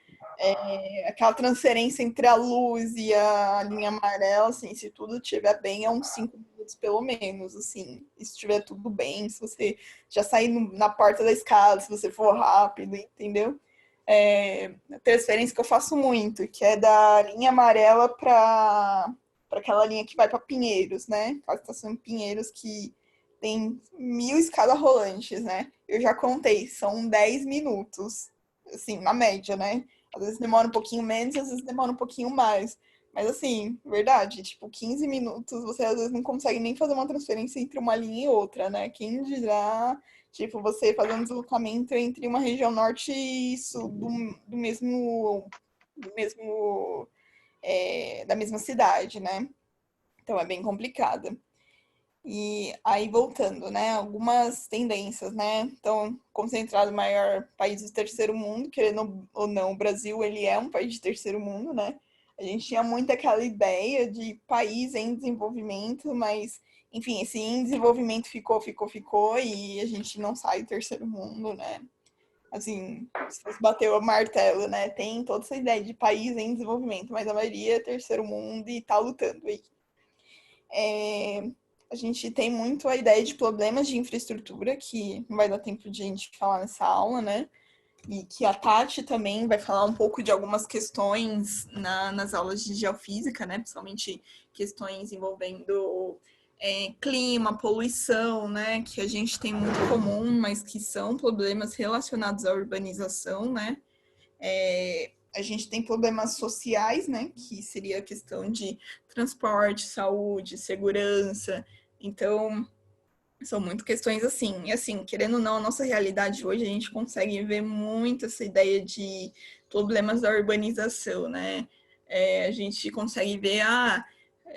[SPEAKER 3] Aquela transferência entre a luz e a linha amarela, assim, se tudo estiver bem, é uns 5 minutos pelo menos, assim. Se estiver tudo bem, se você já sair na porta da escada, se você for rápido, entendeu? A transferência que eu faço muito, que é da linha amarela para aquela linha que vai para Pinheiros, né? A estação Pinheiros que tem 1.000 escadas rolantes, né? Eu já contei, são 10 minutos, assim, na média, né? Às vezes demora um pouquinho menos, às vezes demora um pouquinho mais. Mas assim, verdade, tipo, 15 minutos, você às vezes não consegue nem fazer uma transferência entre uma linha e outra, né? Quem dirá, tipo, você fazer um deslocamento entre uma região norte e sul do mesmo, da mesma cidade, né? Então é bem complicado. E aí, voltando, né? Algumas tendências, né? Então, concentrado em maior país do terceiro mundo, querendo ou não, o Brasil, ele é um país de terceiro mundo, né? A gente tinha muito aquela ideia de país em desenvolvimento, mas, enfim, esse em desenvolvimento ficou, e a gente não sai do terceiro mundo, né? Assim, se você bateu o martelo, né? Tem toda essa ideia de país em desenvolvimento, mas a maioria é terceiro mundo e tá lutando aí. A gente tem muito a ideia de problemas de infraestrutura, que não vai dar tempo de a gente falar nessa aula, né? E que a Tati também vai falar um pouco de algumas questões nas aulas de geofísica, né? Principalmente questões envolvendo clima, poluição, né? Que a gente tem muito comum, mas que são problemas relacionados à urbanização, né? A gente tem problemas sociais, né? Que seria a questão de transporte, saúde, segurança. Então, são muito questões assim. E assim, querendo ou não, a nossa realidade hoje, a gente consegue ver muito essa ideia de problemas da urbanização, né? A gente consegue ver, a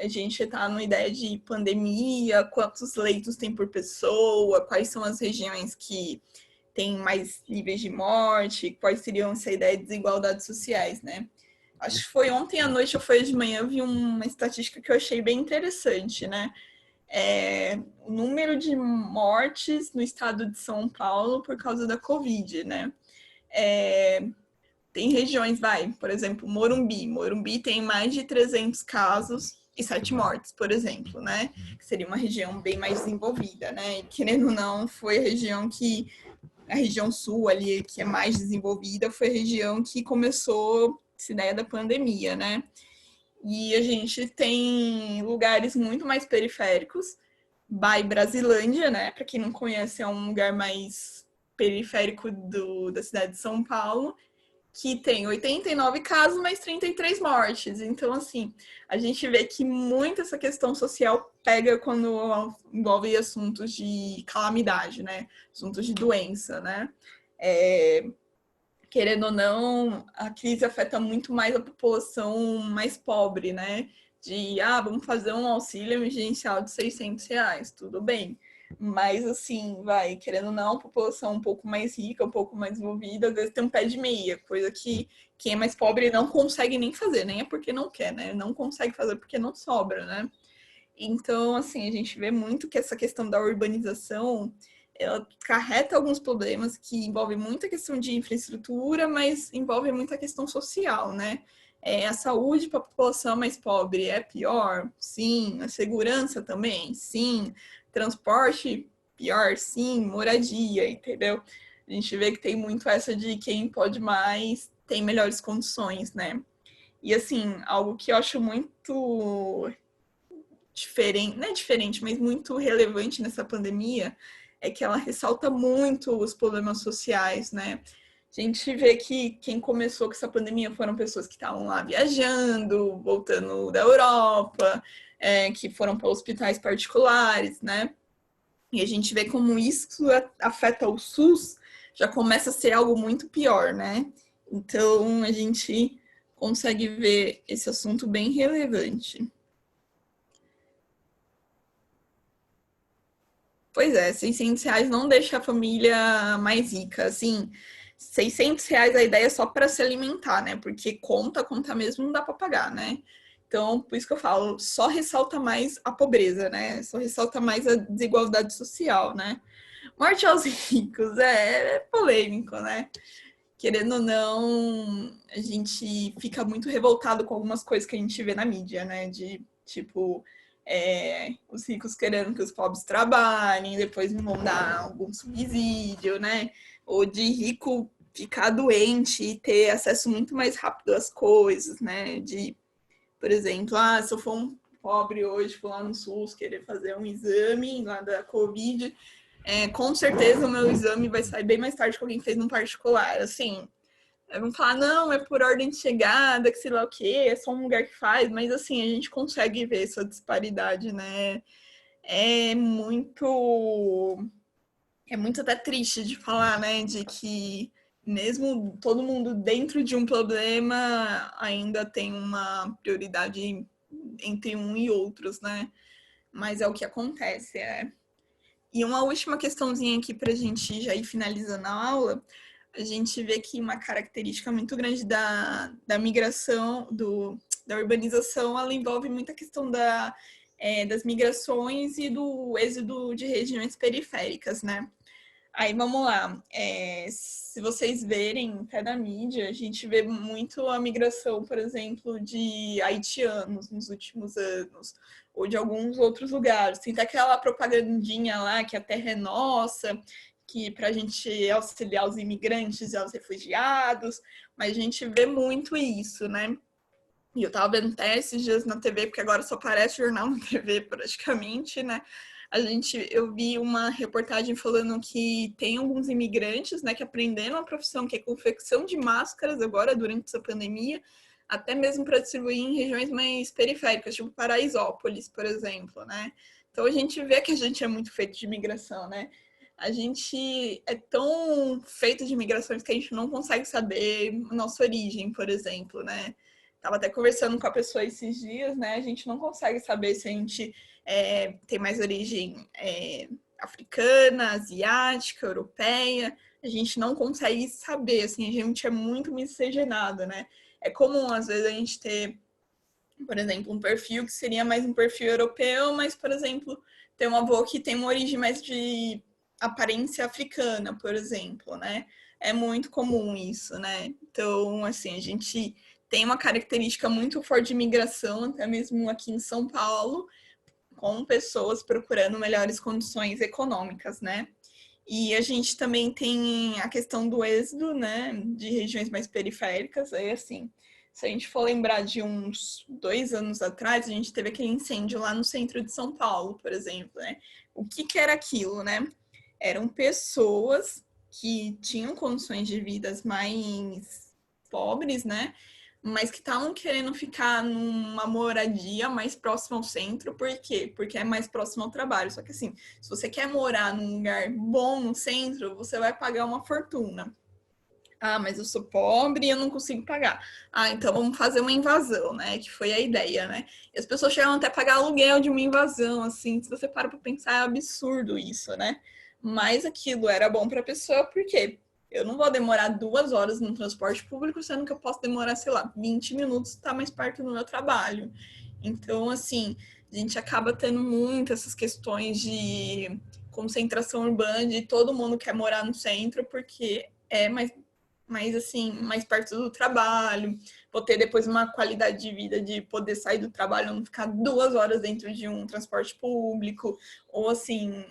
[SPEAKER 3] gente está numa ideia de pandemia, quantos leitos tem por pessoa, quais são as regiões que tem mais níveis de morte, quais seriam essa ideia de desigualdades sociais, né? Acho que foi ontem à noite ou foi de manhã, eu vi uma estatística que eu achei bem interessante, né? O número de mortes no estado de São Paulo por causa da Covid, né? Tem regiões, por exemplo, Morumbi. Morumbi tem mais de 300 casos e 7 mortes, por exemplo, né? Que seria uma região bem mais desenvolvida, né? E querendo ou não, foi a região sul ali, que é mais desenvolvida, foi a região que começou essa ideia da pandemia, né? E a gente tem lugares muito mais periféricos, Brasilândia, né? Para quem não conhece, é um lugar mais periférico da cidade de São Paulo, que tem 89 casos, mas 33 mortes. Então, assim, a gente vê que muito essa questão social pega quando envolve assuntos de calamidade, né? Assuntos de doença, né? Querendo ou não, a crise afeta muito mais a população mais pobre, né? Vamos fazer um auxílio emergencial de R$ 600, tudo bem. Mas, assim, querendo ou não, a população um pouco mais rica, um pouco mais envolvida, às vezes tem um pé de meia, coisa que quem é mais pobre não consegue nem fazer, nem é porque não quer, né? Não consegue fazer porque não sobra, né? Então, assim, a gente vê muito que essa questão da urbanização, ela carreta alguns problemas que envolvem muita questão de infraestrutura, mas envolve muita questão social, né? A saúde para a população mais pobre é pior? Sim. A segurança também? Sim. Transporte? Pior? Sim. Moradia, entendeu? A gente vê que tem muito essa de quem pode mais tem melhores condições, né? E, assim, algo que eu acho muito diferente, não é diferente, mas muito relevante nessa pandemia, é que ela ressalta muito os problemas sociais, né? A gente vê que quem começou com essa pandemia foram pessoas que estavam lá viajando, voltando da Europa, que foram para hospitais particulares, né? E a gente vê como isso afeta o SUS, já começa a ser algo muito pior, né? Então, a gente consegue ver esse assunto bem relevante. Pois é, R$ 600 não deixa a família mais rica, assim, R$ 600 a ideia é só para se alimentar, né? Porque conta mesmo não dá para pagar, né? Então, por isso que eu falo, só ressalta mais a pobreza, né? Só ressalta mais a desigualdade social, né? Morte aos ricos é polêmico, né? Querendo ou não, a gente fica muito revoltado com algumas coisas que a gente vê na mídia, né? De, tipo, os ricos querendo que os pobres trabalhem, depois vão dar algum subsídio, né? Ou de rico ficar doente e ter acesso muito mais rápido às coisas, né? De, por exemplo, se eu for um pobre hoje, for lá no SUS querer fazer um exame lá da Covid, com certeza o meu exame vai sair bem mais tarde que alguém fez no particular. Assim, Aí vão falar, não, é por ordem de chegada, que sei lá o quê, é só um lugar que faz, mas assim, a gente consegue ver essa disparidade, né? É muito até triste de falar, né, de que mesmo todo mundo dentro de um problema ainda tem uma prioridade entre um e outros, né? Mas é o que acontece, E uma última questãozinha aqui para a gente já ir finalizando a aula, a gente vê que uma característica muito grande da migração, da urbanização, ela envolve muita questão das migrações e do êxodo de regiões periféricas, né? Aí vamos lá, se vocês verem até na mídia, a gente vê muito a migração, por exemplo, de haitianos nos últimos anos, ou de alguns outros lugares. Tem até aquela propagandinha lá que a terra é nossa, que para a gente auxiliar os imigrantes e os refugiados, mas a gente vê muito isso, né? E eu tava vendo até esses dias na TV, porque agora só aparece jornal na TV praticamente, né? Eu vi uma reportagem falando que tem alguns imigrantes, né, que aprenderam a profissão que é confecção de máscaras agora durante essa pandemia, até mesmo para distribuir em regiões mais periféricas, tipo Paraisópolis, por exemplo, né? Então a gente vê que a gente é muito feito de imigração, né? A gente é tão feito de imigrações que a gente não consegue saber a nossa origem, por exemplo, né? Tava até conversando com a pessoa esses dias, né? A gente não consegue saber se a gente tem mais origem africana, asiática, europeia. A gente não consegue saber, assim, a gente é muito miscigenado, né? É comum, às vezes, a gente ter, por exemplo, um perfil que seria mais um perfil europeu, mas, por exemplo, ter um avô que tem uma origem mais de aparência africana, por exemplo, né? É muito comum isso, né? Então, assim, a gente tem uma característica muito forte de migração, até mesmo aqui em São Paulo, com pessoas procurando melhores condições econômicas, né? E a gente também tem a questão do êxodo, né, de regiões mais periféricas. Aí, assim, se a gente for lembrar de uns 2 anos atrás, a gente teve aquele incêndio lá no centro de São Paulo, por exemplo, né? O que era aquilo, né? Eram pessoas que tinham condições de vidas mais pobres, né? Mas que estavam querendo ficar numa moradia mais próxima ao centro. Por quê? Porque é mais próximo ao trabalho. Só que assim, se você quer morar num lugar bom no centro, você vai pagar uma fortuna. Ah, mas eu sou pobre e eu não consigo pagar. Ah, então vamos fazer uma invasão, né? Que foi a ideia, né? E as pessoas chegam até a pagar aluguel de uma invasão, assim. Se você para pra pensar, é absurdo isso, né? Mas aquilo era bom pra pessoa, por quê? Eu não vou demorar 2 horas no transporte público, sendo que eu posso demorar, sei lá, 20 minutos, tá mais perto do meu trabalho. Então, assim, a gente acaba tendo muito essas questões de concentração urbana, de todo mundo quer morar no centro, porque é mais assim, mais perto do trabalho, vou ter depois uma qualidade de vida de poder sair do trabalho, não ficar 2 horas dentro de um transporte público, ou assim,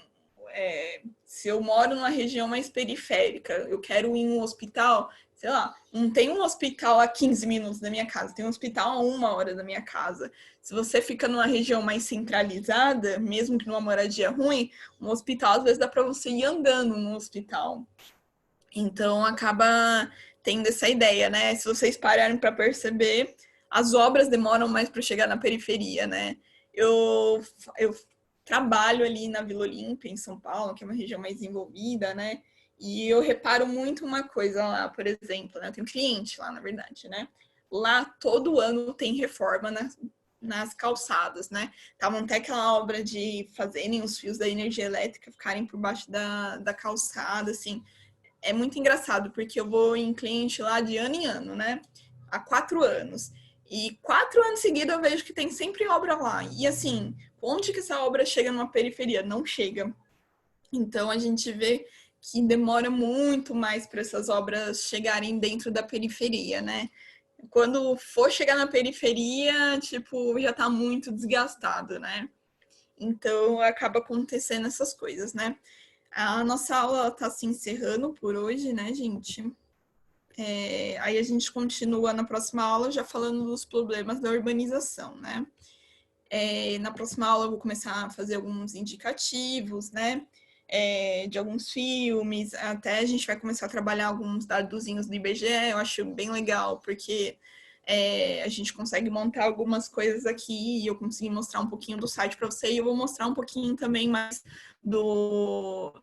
[SPEAKER 3] se eu moro numa região mais periférica, eu quero ir em um hospital, sei lá, não tem um hospital a 15 minutos da minha casa, tem um hospital a 1 hora da minha casa. Se você fica numa região mais centralizada, mesmo que numa moradia ruim, um hospital, às vezes dá para você ir andando no hospital. Então, acaba tendo essa ideia, né? Se vocês pararem para perceber, as obras demoram mais para chegar na periferia, né? Eu trabalho ali na Vila Olímpia, em São Paulo, que é uma região mais envolvida, né? E eu reparo muito uma coisa lá, por exemplo, né? Eu tenho cliente lá, na verdade, né? Lá, todo ano tem reforma nas calçadas, né? Estavam até aquela obra de fazerem os fios da energia elétrica ficarem por baixo da calçada, assim. É muito engraçado, porque eu vou em cliente lá de ano em ano, né? Há 4 anos. E 4 anos seguidos eu vejo que tem sempre obra lá. E assim, onde que essa obra chega numa periferia? Não chega. Então a gente vê que demora muito mais para essas obras chegarem dentro da periferia, né? Quando for chegar na periferia, tipo, já tá muito desgastado, né? Então acaba acontecendo essas coisas, né? A nossa aula está se encerrando por hoje, né, gente? Aí a gente continua na próxima aula já falando dos problemas da urbanização, né? Na próxima aula eu vou começar a fazer alguns indicativos, né? de alguns filmes, até a gente vai começar a trabalhar alguns dadozinhos do IBGE, eu acho bem legal, porque a gente consegue montar algumas coisas aqui e eu consegui mostrar um pouquinho do site para você e eu vou mostrar um pouquinho também mais do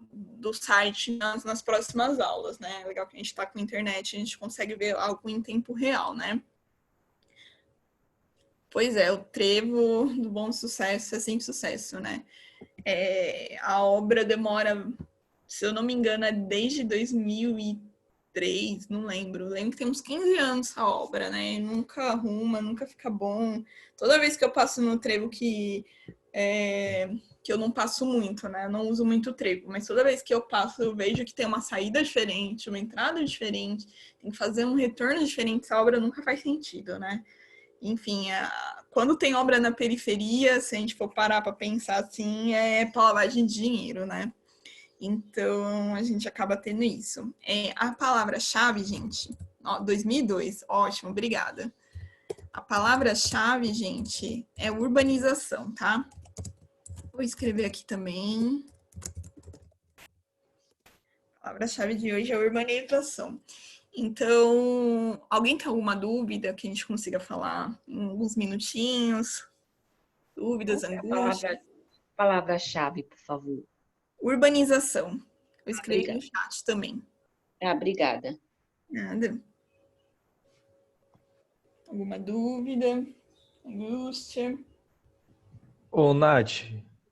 [SPEAKER 3] site nas próximas aulas, né? É legal que a gente está com a internet, a gente consegue ver algo em tempo real, né? Pois é, o trevo do bom sucesso é sempre sucesso, né? A obra demora, se eu não me engano, é desde 2003, não lembro. Lembro que tem uns 15 anos essa obra, né? E nunca arruma, nunca fica bom. Toda vez que eu passo no trevo que eu não passo muito, né? Eu não uso muito trevo, mas toda vez que eu passo eu vejo que tem uma saída diferente, uma entrada diferente, tem que fazer um retorno diferente, essa obra nunca faz sentido, né? Enfim, quando tem obra na periferia, se a gente for parar para pensar assim, é para lavagem de dinheiro, né? Então, a gente acaba tendo isso. A palavra-chave, gente, 2002, ótimo, obrigada. A palavra-chave, gente, é urbanização, tá? Vou escrever aqui também. A palavra-chave de hoje é urbanização. Então, alguém tem alguma dúvida que a gente consiga falar em alguns minutinhos? Dúvidas, angústias?
[SPEAKER 2] Palavra-chave, por favor.
[SPEAKER 3] Urbanização. Eu escrevi
[SPEAKER 2] Obrigada.
[SPEAKER 3] no chat também.
[SPEAKER 2] Obrigada.
[SPEAKER 3] Nada. Alguma dúvida? Angústia?
[SPEAKER 5] Ô, Nath,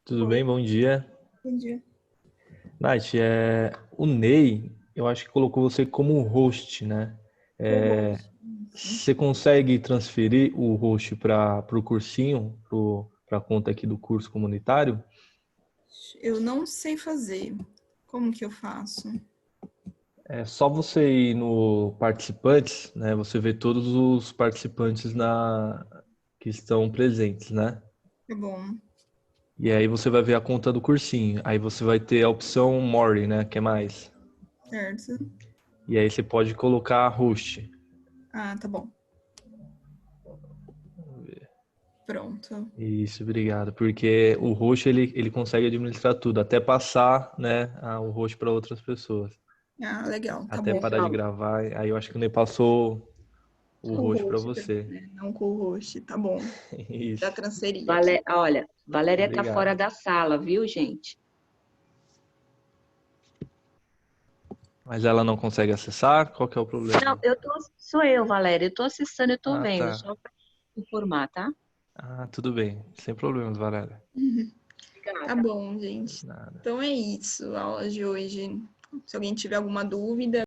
[SPEAKER 5] tudo
[SPEAKER 3] Oi.
[SPEAKER 5] bem? Bom dia.
[SPEAKER 3] Bom dia.
[SPEAKER 5] Nath, o Ney, eu acho que colocou você como host, né? Você consegue transferir o host para o cursinho, para a conta aqui do curso comunitário?
[SPEAKER 3] Eu não sei fazer. Como que eu faço?
[SPEAKER 5] É só você ir no participantes, né? Você vê todos os participantes que estão presentes, né?
[SPEAKER 3] Tá bom.
[SPEAKER 5] E aí você vai ver a conta do cursinho. Aí você vai ter a opção More, né? Que é mais.
[SPEAKER 3] Certo.
[SPEAKER 5] E aí você pode colocar host.
[SPEAKER 3] Ah, tá bom. Pronto.
[SPEAKER 5] Isso, obrigado. Porque o host ele consegue administrar tudo, até passar, né, o host para outras pessoas.
[SPEAKER 3] Ah, legal. Tá
[SPEAKER 5] Até
[SPEAKER 3] bom.
[SPEAKER 5] parar de gravar. Aí eu acho que o Ney passou o
[SPEAKER 3] Com o
[SPEAKER 5] host para
[SPEAKER 3] host,
[SPEAKER 5] você.
[SPEAKER 3] né? Não com o host. Tá bom. Já
[SPEAKER 5] Isso.
[SPEAKER 3] transferi aqui.
[SPEAKER 2] Olha, Valéria tá
[SPEAKER 5] Obrigado.
[SPEAKER 2] fora da sala, viu, gente?
[SPEAKER 5] Mas ela não consegue acessar? Qual que é o problema?
[SPEAKER 2] Não, sou eu, Valéria. Eu tô acessando, eu tô vendo,
[SPEAKER 5] Tá.
[SPEAKER 2] só para informar, tá?
[SPEAKER 5] Tudo bem. Sem problemas, Valéria.
[SPEAKER 3] Tá bom, gente.
[SPEAKER 5] Nada.
[SPEAKER 3] Então é isso. A aula de hoje. Se alguém tiver alguma dúvida,